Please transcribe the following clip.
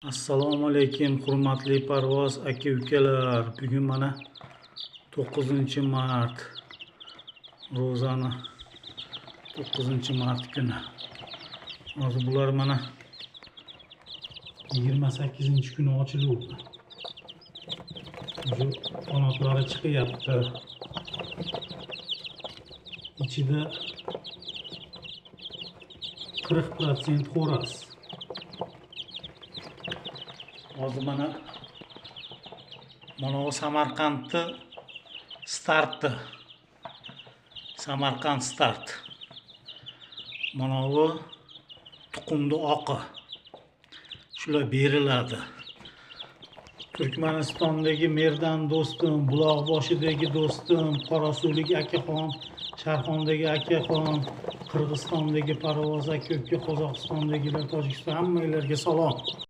Assalomu alaykum hurmatli parvoz aka-ukalar. Bugun mana 9-mart. Ro'zani 9-mart kuni. Hozir bular mana 28-kuni ochildi. Shu qanotlari chiqyapti. Ichida 40% xo'ras. Hozir mana bu Samarqandni starti. Samarqand start. Mana bu tuxumni oqi. Shular beriladi. Turkmanistondagi Merdan do'stim, Buloqboshidagi do'stim, Qorasuvlik akaxon, Sharxondagi akaxon, Qirg'izistondagi parvoz aka-uka, Qozog'istondagilar, Tojikiston hammalarga salom.